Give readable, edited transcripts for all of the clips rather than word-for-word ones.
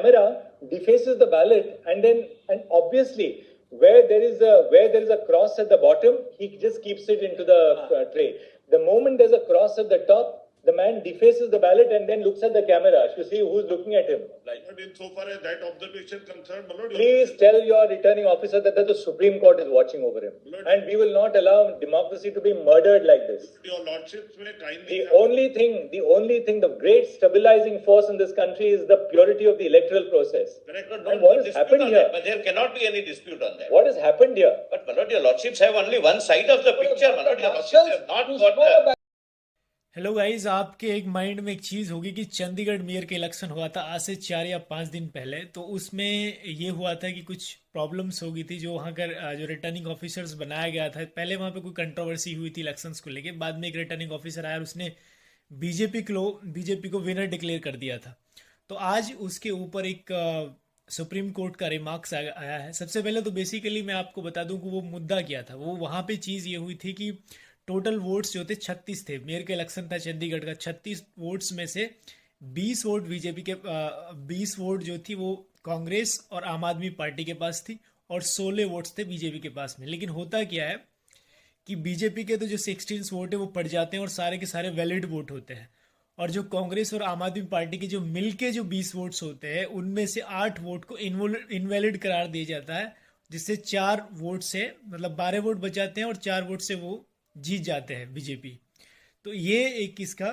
camera defaces the ballot, and obviously where there is a cross at the bottom, he just keeps it into the tray. The moment there's a cross at the top, the man defaces the ballot and then looks at the camera to see who's looking at him. But in so far as that observation concerned, my lord, Please tell your returning officer that the Supreme Court is watching over him. Lord, and we will not allow democracy to be murdered like this. your lordships may kindly... The only thing, the great stabilizing force in this country is the purity of the electoral process. Correct. And what has happened here? But there cannot be any dispute on that. What has happened here? But my lord, your lordships have only one side of the picture. My lord, your lordships have not got... hello guys, आपके एक mind में एक चीज़ होगी कि Chandigarh mayor के election हुआ था आज से 4 या 5 दिन पहले। तो उसमें ये हुआ था कि कुछ प्रॉब्लम्स हो गई थी जो वहाँ का जो रिटर्निंग ऑफिसर्स बनाया गया था। पहले वहाँ पे कोई कंट्रोवर्सी हुई थी इलेक्शंस को लेके, बाद में एक रिटर्निंग ऑफिसर आया और उसने बीजेपी को विनर डिक्लेयर कर दिया था। तो आज उसके ऊपर एक सुप्रीम कोर्ट का रिमार्क्स आया है। सबसे पहले तो बेसिकली मैं आपको बता दूं कि वो मुद्दा क्या था। वो वहाँ पे चीज़ ये हुई थी कि टोटल वोट्स जो थे 36 थे। मेयर का इलेक्शन था चंडीगढ़ का। 36 वोट्स में से 20 वोट बीजेपी के 20 वोट जो थी वो कांग्रेस और आम आदमी पार्टी के पास थी और 16 वोट्स थे बीजेपी के पास में। लेकिन होता क्या है कि बीजेपी के तो जो 16 वोट है वो पड़ जाते हैं और सारे के सारे वैलिड वोट होते हैं, और जो कांग्रेस और आम आदमी पार्टी के जो मिलके जो 20 वोट्स होते हैं उनमें से 8 वोट को इनवैलिड करार दिया जाता है, जिससे 4 वोट से मतलब 12 वोट बच जाते हैं और 4 वोट से वो जीत जाते हैं बीजेपी। तो ये एक इसका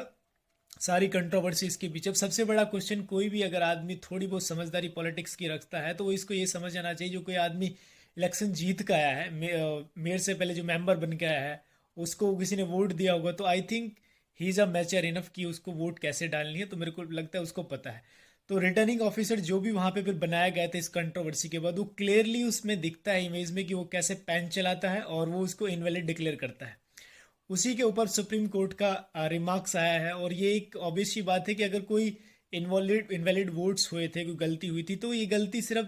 सारी कंट्रोवर्सी इसके पीछे। अब सबसे बड़ा क्वेश्चन, कोई भी अगर आदमी थोड़ी बहुत समझदारी पॉलिटिक्स की रखता है तो वो इसको ये समझ आना चाहिए, जो कोई आदमी इलेक्शन जीत कर आया है, मेयर से पहले जो मेंबर बन के आया है, उसको किसी ने वोट दिया होगा, तो I think he is a mature enough कि उसको वोट कैसे डालनी है। तो मेरे को लगता है उसको पता है। तो रिटर्निंग ऑफिसर जो भी वहाँ पे फिर बनाया गया था इस कंट्रोवर्सी के बाद, वो क्लियरली उसमें दिखता है इमेज में कि वो कैसे पेन चलाता है और वो उसको इनवैलिड डिक्लेयर करता है। उसी के ऊपर सुप्रीम कोर्ट का रिमार्क्स आया है। और ये एक ऑब्वियस सी बात है कि अगर कोई इनवैलिड वोट्स हुए थे, कोई गलती हुई थी, तो ये गलती सिर्फ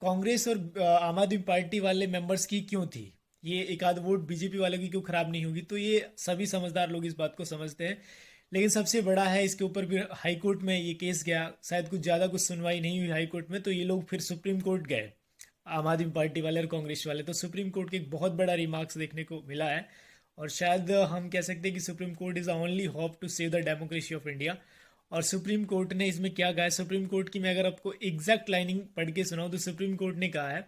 कांग्रेस और आम आदमी पार्टी वाले मेंबर्स की क्यों थी, ये एक आध वोट बीजेपी वाले की क्यों खराब नहीं होगी। तो ये सभी समझदार लोग इस बात को समझते हैं। लेकिन सबसे बड़ा है, इसके ऊपर भी हाई कोर्ट में ये केस गया, शायद कुछ ज़्यादा कुछ सुनवाई नहीं हुई हाई कोर्ट में, तो ये लोग फिर सुप्रीम कोर्ट गए, आम आदमी पार्टी वाले और कांग्रेस वाले। तो सुप्रीम कोर्ट के एक बहुत बड़ा रिमार्क्स देखने को मिला है, और शायद हम कह सकते हैं कि supreme court is the only hope to save the democracy of India. और सुप्रीम कोर्ट ने इसमें क्या कहा है, सुप्रीम कोर्ट की मैं अगर आपको एग्जैक्ट लाइनिंग पढ़ के सुनाऊं तो सुप्रीम कोर्ट ने कहा है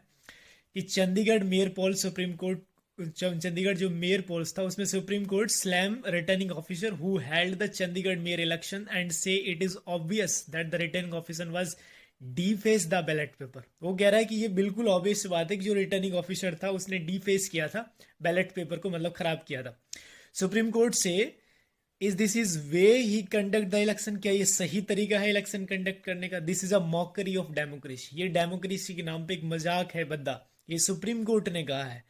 कि चंडीगढ़ मेयर पोल चंडीगढ़ जो मेयर पोल्स था उसमें Supreme Court slam returning officer who held the Chandigarh mayor election and say it is obvious that the returning officer was deface the ballot paper. वो कह रहा है कि ये बिल्कुल ऑब्वियस बात है कि जो रिटर्निंग ऑफिसर था उसने डीफेस किया था बैलेट पेपर को, मतलब खराब किया था। सुप्रीम कोर्ट से this is way he conduct the election, क्या ये सही तरीका है इलेक्शन कंडक्ट करने का? This is a mockery of democracy, ये डेमोक्रेसी के नाम पे एक मजाक है बद्दा, ये सुप्रीम कोर्ट ने कहा है।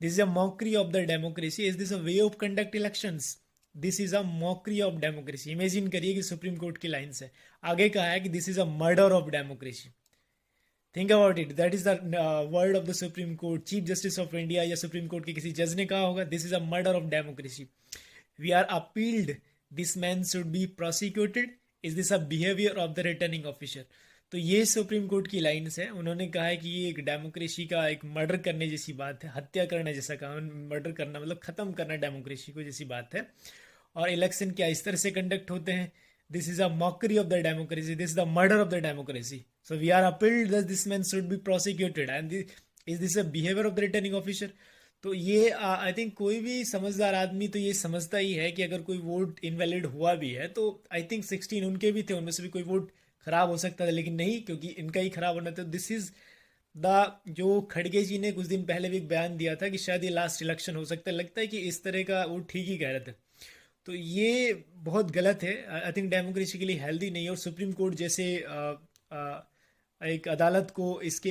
This is a mockery of the democracy, is this a way of conduct elections? This is a mockery of democracy. Imagine करिए कि सुप्रीम कोर्ट की लाइन से आगे कहा है कि this is a murder of democracy. Think about it, that is the word of the supreme court. Chief justice of India या supreme court के किसी जज ने कहा होगा this is a murder of democracy. We are appealed, this man should be prosecuted, is this a behaviour of the returning officer? तो ये supreme court की लाइन्स है। उन्होंने कहा है कि ये एक डेमोक्रेसी का एक मर्डर करने जैसी बात है, हत्या करना जैसा काम, मर्डर करना मतलब खत्म करना डेमोक्रेसी को जैसी बात है। और इलेक्शन क्या इस तरह से कंडक्ट होते हैं? This is a mockery of the democracy, this is the murder of the democracy. So we are appealed that this man should be prosecuted and is this a behaviour of the returning officer? तो ये I think कोई भी समझदार आदमी तो ये समझता ही है कि अगर कोई वोट इनवैलिड हुआ भी है तो आई थिंक 16 उनके भी थे, उनमें से भी कोई वोट खराब हो सकता था, लेकिन नहीं, क्योंकि इनका ही खराब होना था। दिस इज द जो खड़गे जी ने कुछ दिन पहले भी एक बयान दिया था कि शायद ये लास्ट इलेक्शन हो सकता है, लगता है कि इस तरह का वो ठीक ही कह रहे थे। तो ये बहुत गलत है, आई थिंक डेमोक्रेसी के लिए हेल्दी नहीं है। और सुप्रीम कोर्ट जैसे एक अदालत को इसके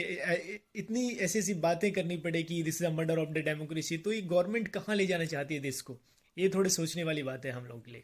इतनी ऐसी ऐसी बातें करनी पड़े कि this is a murder of the democracy, तो ये गवर्नमेंट कहाँ ले जाना चाहती है देश को? ये थोड़े सोचने वाली बात है हम लोगों के लिए।